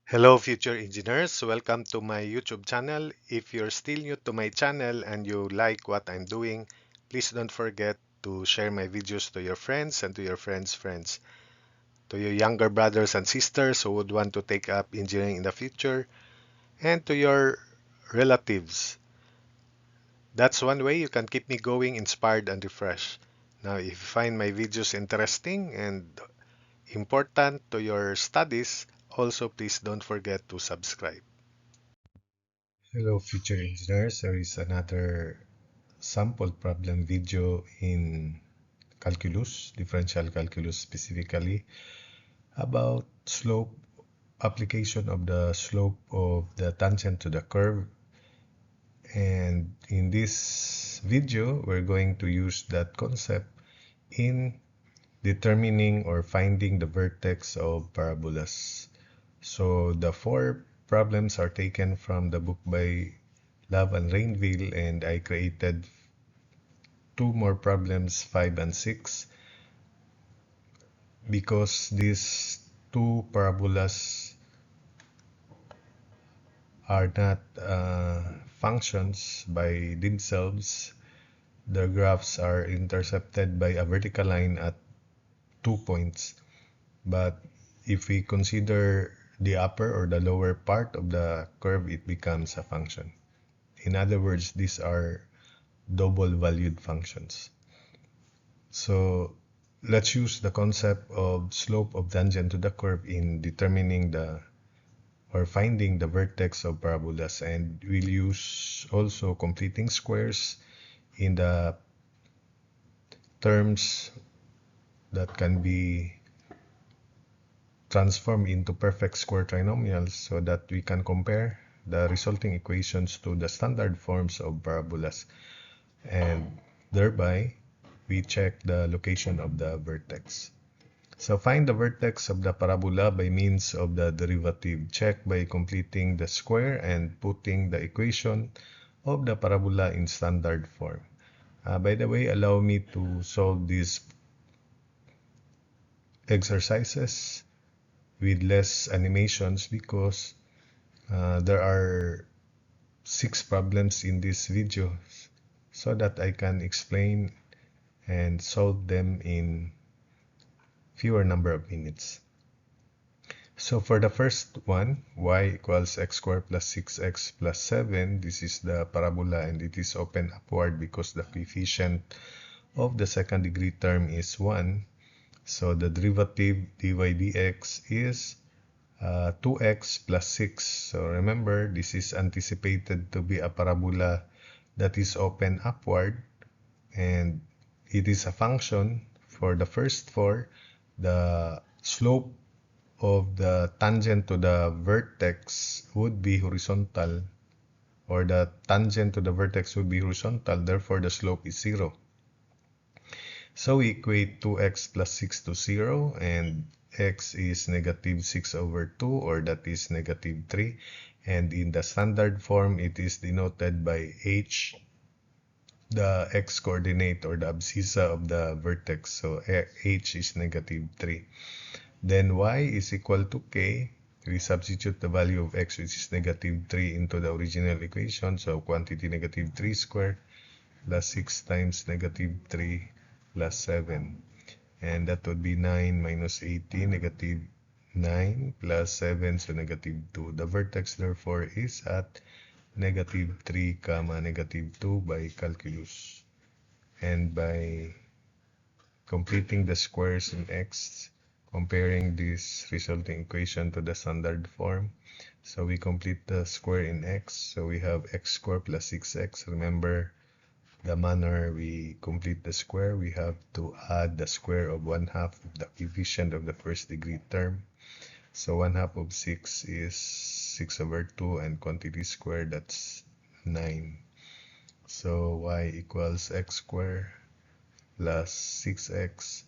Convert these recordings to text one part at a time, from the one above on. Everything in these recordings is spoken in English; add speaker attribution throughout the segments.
Speaker 1: Hello, future engineers. Welcome to my YouTube channel. If you're still new to my channel and you like what I'm doing, please don't forget to share my videos to your friends and to your friends' friends, to your younger brothers and sisters who would want to take up engineering in the future, and to your relatives. That's one way you can keep me going, inspired, and refreshed. Now, if you find my videos interesting and important to your studies, also please don't forget to subscribe. Hello, future engineers. There is another sample problem video in calculus, differential calculus specifically, about slope, application of the slope of the tangent to the curve. And in this video, we're going to use that concept in determining or finding the vertex of parabolas. So the four problems are taken from the book by Love and Rainville, and I created two more problems, 5 and 6, because these two parabolas are not functions by themselves. The graphs are intercepted by a vertical line at 2 points. But if we consider the upper or the lower part of the curve, it becomes a function. In other words, these are double valued functions. So let's use the concept of slope of tangent to the curve in determining the or finding the vertex of parabolas, and we'll use also completing squares in the terms that can be transformed into perfect square trinomials so that we can compare the resulting equations to the standard forms of parabolas, and thereby we check the location of the vertex. So find the vertex of the parabola by means of the derivative. Check by completing the square and putting the equation of the parabola in standard form. By the way, allow me to solve these exercises with less animations because there are 6 problems in this video so that I can explain and solve them in fewer number of minutes. So for the first one, y equals x squared plus 6x plus 7, this is the parabola and it is open upward because the coefficient of the second degree term is 1. So the derivative dy dx is 2x plus 6. So remember, this is anticipated to be a parabola that is open upward, and it is a function for the first four. The slope of the tangent to the vertex would be horizontal, or the tangent to the vertex would be horizontal, therefore the slope is 0. So we equate 2x plus 6 to 0, and x is negative 6 over 2, or that is negative 3. And in the standard form, it is denoted by h, the x coordinate or the abscissa of the vertex. So h is negative 3. Then y is equal to k. We substitute the value of x, which is negative 3, into the original equation. So quantity negative 3 squared plus 6 times negative 3 plus 7. And that would be 9 minus 18, negative 9 plus 7, so negative 2. The vertex, therefore, is at negative 3, comma, negative 2 by calculus. And by completing the squares in x, comparing this resulting equation to the standard form. So we complete the square in x. So we have x squared plus 6x. Remember the manner we complete the square. We have to add the square of 1/2 of the coefficient of the first degree term. So 1/2 of 6 is 6 over 2, and quantity squared, that's 9. So y equals x squared plus 6x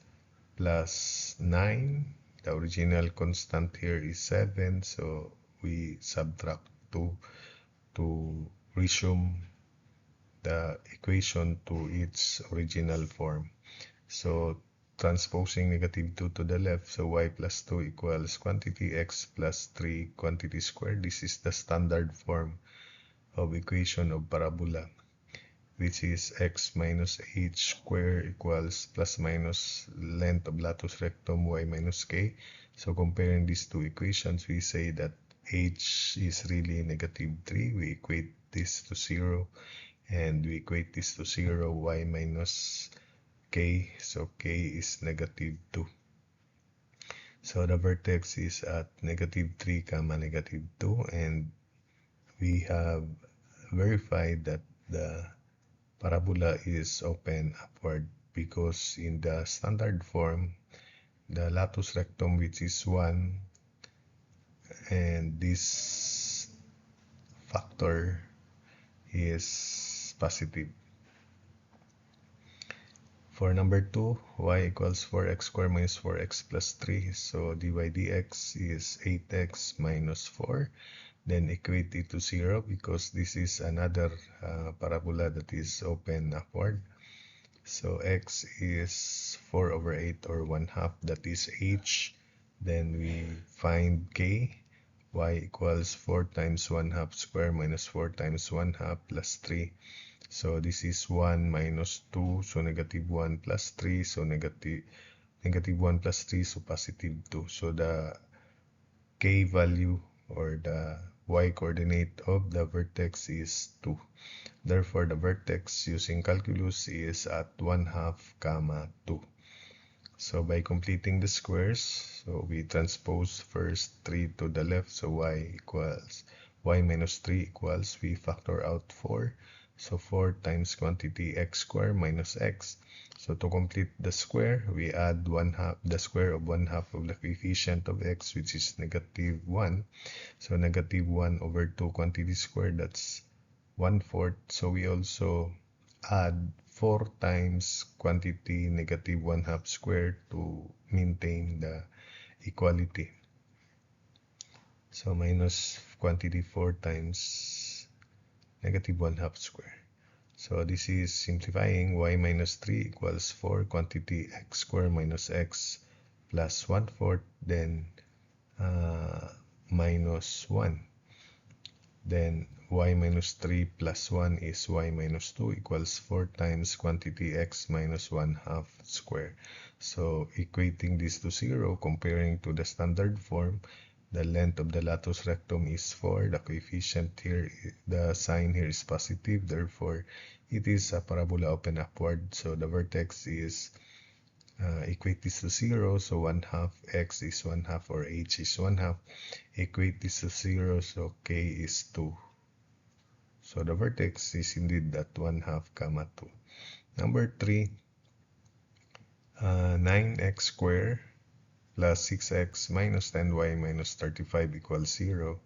Speaker 1: plus 9. The original constant here is 7, so we subtract 2 to resume the equation to its original form. So transposing negative 2 to the left, so y plus 2 equals quantity x plus 3 quantity squared. This is the standard form of equation of parabola, which is x minus h square equals plus minus length of latus rectum y minus k. So comparing these two equations, we say that h is really negative 3. We equate this to 0, and we equate this to 0, y minus k, so k is negative 2. So the vertex is at negative 3 comma negative 2, and we have verified that the parabola is open upward, because in the standard form, the latus rectum, which is 1, and this factor is positive. For number 2, y equals 4x squared minus 4x plus 3. So dy dx is 8x minus 4. Then equate it to 0, because this is another parabola that is open upward. So x is 4 over 8 or 1/2, that is h. Then we find k. Y equals 4 times 1/2 square minus 4 times 1/2 plus 3. So this is 1 minus 2, so negative 1 plus 3, so negative 1 plus 3, so positive 2. So the k value, or the y coordinate of the vertex, is 2. Therefore, the vertex using calculus is at 1/2 comma 2. So by completing the squares, so we transpose first 3 to the left, so y minus 3 equals, we factor out 4. So 4 times quantity x squared minus x. So to complete the square, we add 1/2, the square of 1/2 of the coefficient of x, which is negative 1. So negative 1 over 2 quantity squared, that's 1/4. So we also add 4 times quantity negative 1/2 squared to maintain the equality. So minus quantity 4 times negative 1/2 square. So this is simplifying. Y minus 3 equals 4 quantity x squared minus x plus 1/4, then minus 1. Then y minus 3 plus 1 is y minus 2 equals 4 times quantity x minus 1/2 square. So equating this to 0, comparing to the standard form, the length of the latus rectum is 4. The coefficient here, the sign here is positive. Therefore, it is a parabola open upward. So the vertex is, equate this to 0. So 1/2 x is 1/2, or h is 1/2. Equate this to 0. So k is 2. So the vertex is indeed at 1/2 comma 2. Number 3, 9x squared plus 6x minus 10y minus 35 equals 0.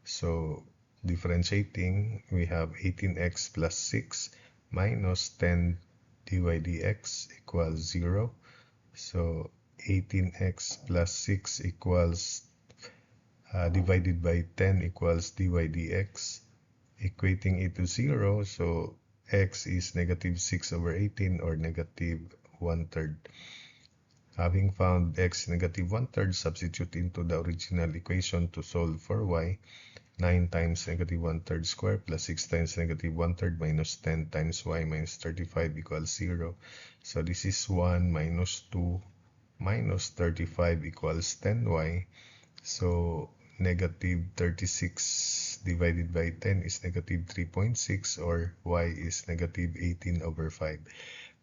Speaker 1: So differentiating, we have 18x plus 6 minus 10 dy dx equals 0. So 18x plus 6 equals, divided by 10 equals dy dx, equating it to 0. So x is negative 6 over 18, or negative 1/3. Having found x negative 1/3, substitute into the original equation to solve for y. 9 times negative 1/3 square plus 6 times negative 1/3 minus 10 times y minus 35 equals 0. So this is 1 minus 2 minus 35 equals 10y. So negative 36 divided by 10 is negative 3.6, or y is negative 18 over 5.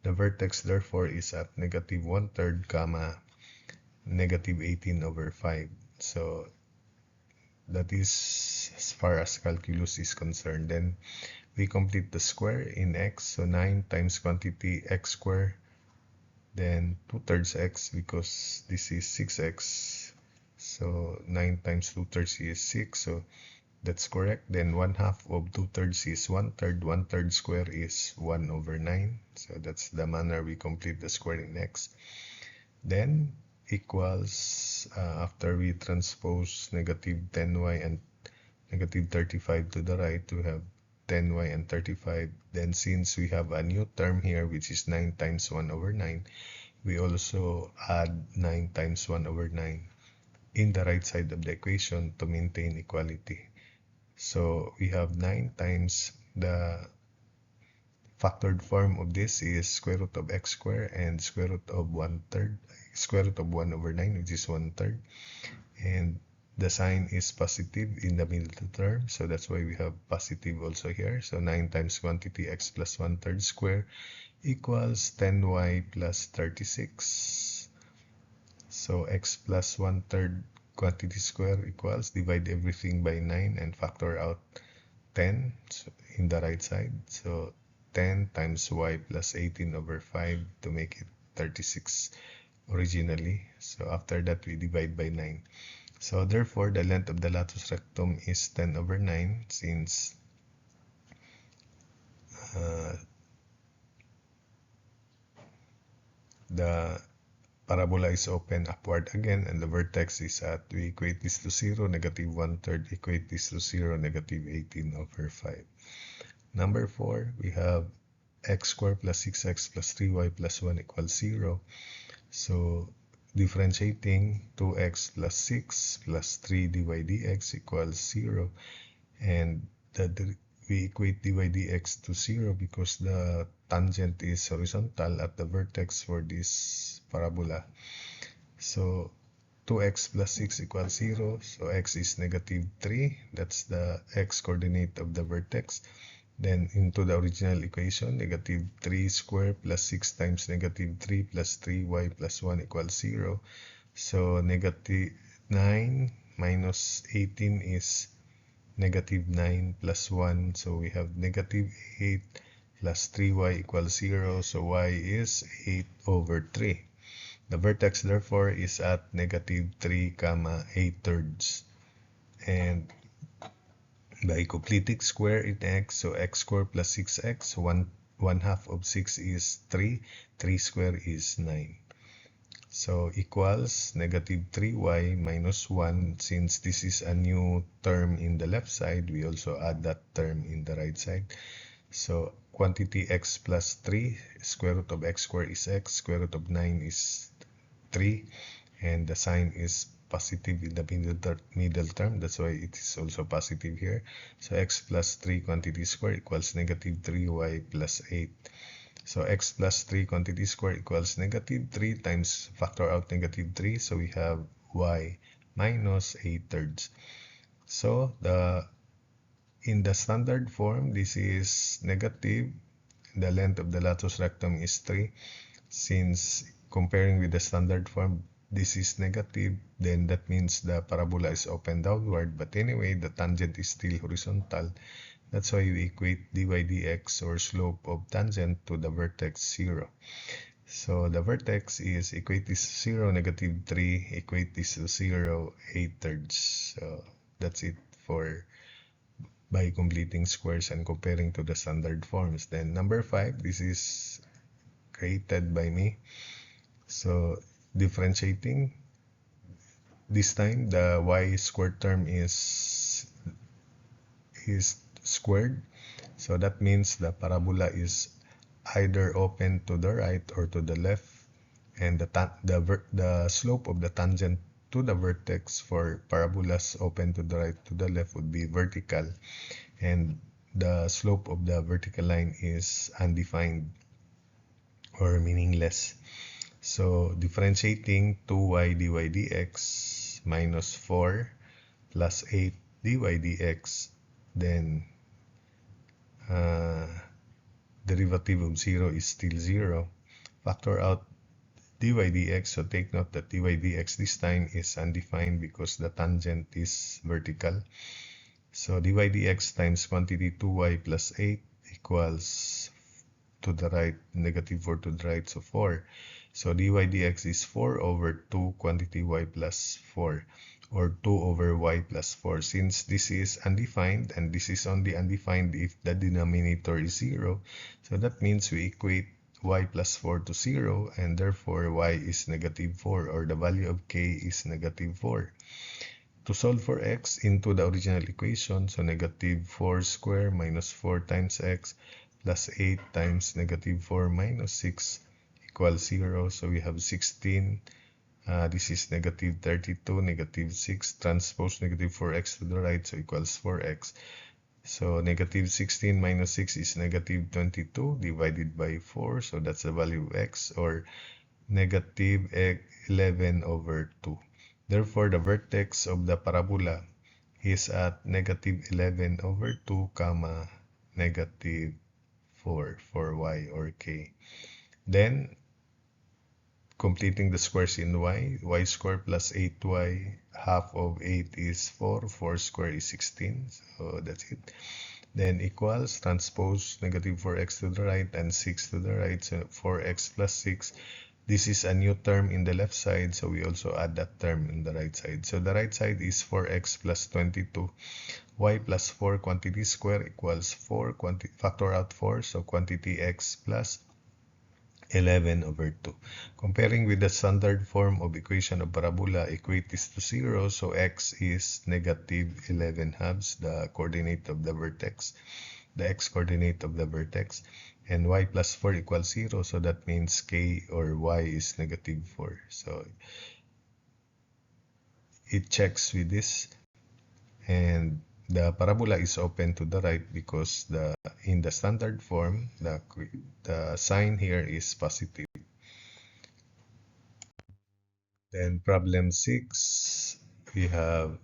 Speaker 1: The vertex therefore is at negative 1/3 comma negative 18 over 5. So that is as far as calculus is concerned. Then we complete the square in x. So 9 times quantity x squared, then 2/3 x, because this is 6x. So 9 times 2/3 is 6. So that's correct. Then 1/2 of 2/3 is 1/3. 1/3 square is 1 over 9. So that's the manner we complete the square in x. Then equals, after we transpose negative 10y and negative 35 to the right, we have 10y and 35. Then since we have a new term here, which is 9 times 1 over 9, we also add 9 times 1 over 9 in the right side of the equation to maintain equality. So we have 9 times the factored form of this is square root of x squared and square root of 1/3, square root of 1 over 9, which is 1/3. And the sign is positive in the middle term, so that's why we have positive also here. So 9 times quantity x plus 1/3 square equals 10y plus 36. So x plus 1/3 quantity square equals, divide everything by 9 and factor out 10 in the right side. So 10 times y plus 18 over 5 to make it 36 originally. So after that, we divide by 9. So therefore, the length of the latus rectum is 10 over 9 since the parabola is open upward again and the vertex is at, we equate this to 0, negative 1/3, equate this to 0, negative 18 over 5. Number 4, we have x squared plus 6x plus 3y plus 1 equals 0. So differentiating 2x plus 6 plus 3 dy dx equals 0. And we equate dy dx to 0 because the tangent is horizontal at the vertex for this parabola. So 2x plus 6 equals 0. So x is negative 3. That's the x coordinate of the vertex. Then into the original equation, negative 3 squared plus 6 times negative 3 plus 3y plus 1 equals 0. So negative 9 minus 18 is negative 9 plus 1. So we have negative 8 plus 3y equals 0. So y is 8 over 3. The vertex therefore is at negative 3, 8/3. And by completing square in x, so x squared plus 6x, 1 half of 6 is 3, 3 squared is 9. So equals negative 3y minus 1. Since this is a new term in the left side, we also add that term in the right side. So quantity x plus 3, square root of x squared is x, square root of 9 is 3, and the sign is positive in the middle term. That's why it is also positive here. So x plus 3 quantity square equals negative 3y plus 8. So x plus 3 quantity square equals negative 3 times factor out negative 3. So we have y minus 8/3. So in the standard form, this is negative. The length of the latus rectum is 3. Since comparing with the standard form, this is negative, then that means the parabola is open downward. But anyway, the tangent is still horizontal. That's why we equate dy dx or slope of tangent to the vertex 0. So the vertex is equate this 0, negative 3, equate this to 0, 8/3. So that's it for by completing squares and comparing to the standard forms. Then number 5, this is created by me. So differentiating, this time the y squared term is squared. So that means the parabola is either open to the right or to the left, and the slope of the tangent to the vertex for parabolas open to the right to the left would be vertical, and the slope of the vertical line is undefined or meaningless. So differentiating 2y dy dx minus 4 plus 8 dy dx, then derivative of 0 is still 0. Factor out dy dx, so take note that dy dx this time is undefined because the tangent is vertical. So dy dx times quantity 2y plus 8 equals, to the right, negative 4 to the right, so 4. So dy dx is 4 over 2 quantity y plus 4, or 2 over y plus 4. Since this is undefined and this is only undefined if the denominator is 0, so that means we equate y plus 4 to 0, and therefore y is negative 4, or the value of k is negative 4. To solve for x into the original equation, so negative 4 squared minus 4 times x plus 8 times negative 4 minus 6 equals 0. So we have 16. This is negative 32, negative 6, transpose negative 4x to the right, so equals 4x. So negative 16 minus 6 is negative 22 divided by 4. So that's the value of x, or negative 11 over 2. Therefore, the vertex of the parabola is at negative 11 over 2, comma, negative 4 for y or k. Then, completing the squares in y squared plus 8y, half of 8 is 4, 4 squared is 16, so that's it. Then equals, transpose negative 4x to the right and 6 to the right, so 4x plus 6. This is a new term in the left side, so we also add that term in the right side. So the right side is 4x plus 22. Y plus 4 quantity square equals 4, factor out 4, so quantity x plus 11 over 2. Comparing with the standard form of equation of parabola, equate this to 0, so x is negative 11 halves, the coordinate of the vertex, the x coordinate of the vertex, and y plus 4 equals 0, so that means k or y is negative 4. So it checks with this, and the parabola is open to the right because in the standard form, the sign here is positive. Then problem 6, we have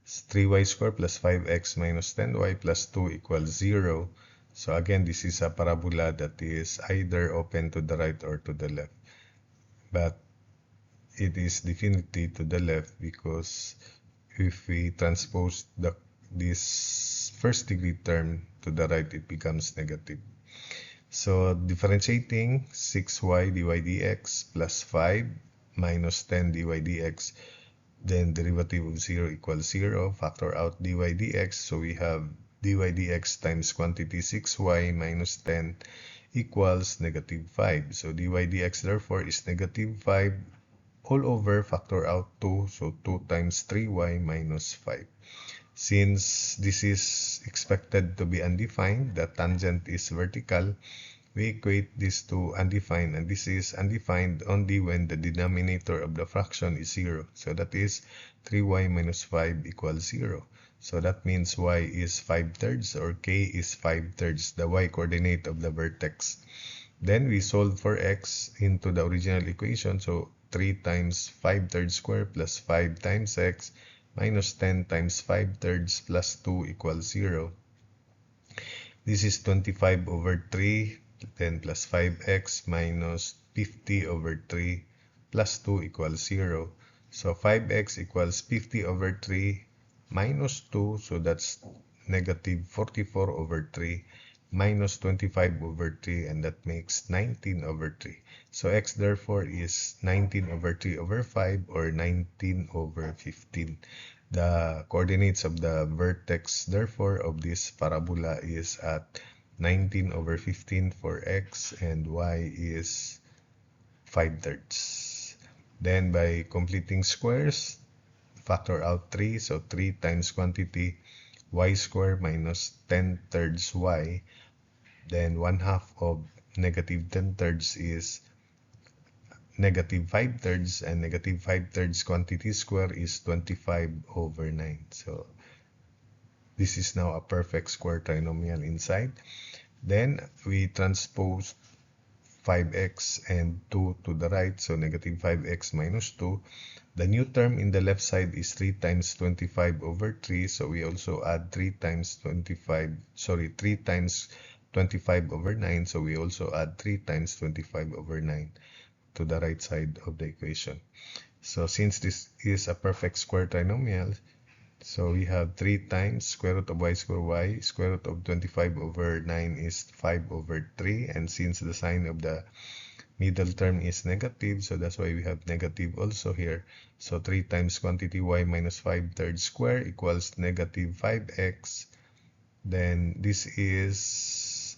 Speaker 1: 3y squared plus 5x minus 10y plus 2 equals 0. So again, this is a parabola that is either open to the right or to the left. But it is definitely to the left because if we transpose this first degree term to the right, it becomes negative. So differentiating 6y dy dx plus 5 minus 10 dy dx, then derivative of 0 equals 0, factor out dy dx, so we have dy dx times quantity 6y minus 10 equals negative 5. So dy dx therefore is negative 5 all over, factor out 2, so 2 times 3y minus 5. Since this is expected to be undefined, the tangent is vertical, we equate this to undefined, and this is undefined only when the denominator of the fraction is 0. So that is 3y minus 5 equals 0. So that means y is 5/3 or k is 5/3, the y coordinate of the vertex. Then we solve for x into the original equation, so 3 times 5/3 squared plus 5 times x minus 10 times 5/3 plus 2 equals 0. This is 25 over 3, then plus 5x minus 50 over 3 plus 2 equals 0. So 5x equals 50 over 3 minus 2, so that's negative 44 over 3 minus 25 over 3, and that makes 19 over 3. So x therefore is 19 over 3 over 5, or 19 over 15. The coordinates of the vertex therefore of this parabola is at 19 over 15 for x, and y is 5/3. Then by completing squares, factor out 3, so 3 times quantity y squared minus 10/3 y, then 1/2 of negative 10/3 is negative 5/3, and negative 5/3 quantity square is 25 over 9. So this is now a perfect square trinomial inside. Then we transpose 5x and 2 to the right, so negative 5x minus 2. The new term in the left side is 3 times 25 over 3, so we also add 3 times 25 over 9, so we also add 3 times 25 over 9 to the right side of the equation. So since this is a perfect square trinomial, so we have 3 times square root of y square y, square root of 25 over 9 is 5 over 3, and since the sign of the middle term is negative, so that's why we have negative also here. So 3 times quantity y minus 5/3 square equals negative 5x. Then this is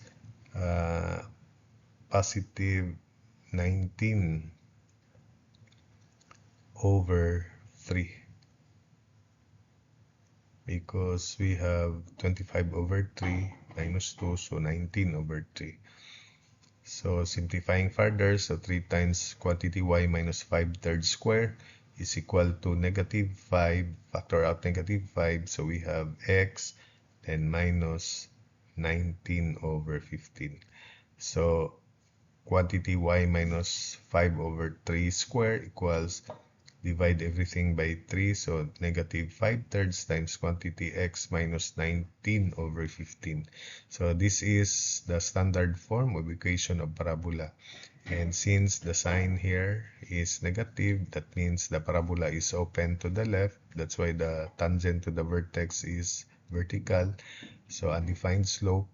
Speaker 1: positive 19 over 3, because we have 25 over 3 minus 2, so 19 over 3. So simplifying further, so 3 times quantity y minus 5/3 square is equal to negative 5. Factor out negative 5, so we have x, then minus 19/15. So quantity y minus 5/3 square equals, divide everything by 3, so negative 5/3 times quantity x minus 19/15. So this is the standard form of equation of parabola. And since the sign here is negative, that means the parabola is open to the left. That's why the tangent to the vertex is vertical. So undefined slope.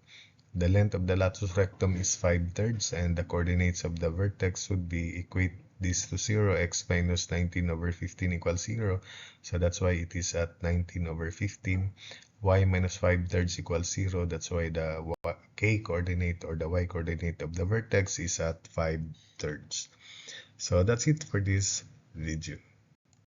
Speaker 1: The length of the latus rectum is 5/3, and the coordinates of the vertex would be equate this to 0, x minus 19/15 equals 0. So that's why it is at 19/15. Y minus 5/3 equals 0. That's why the k coordinate or the y coordinate of the vertex is at 5/3. So that's it for this video.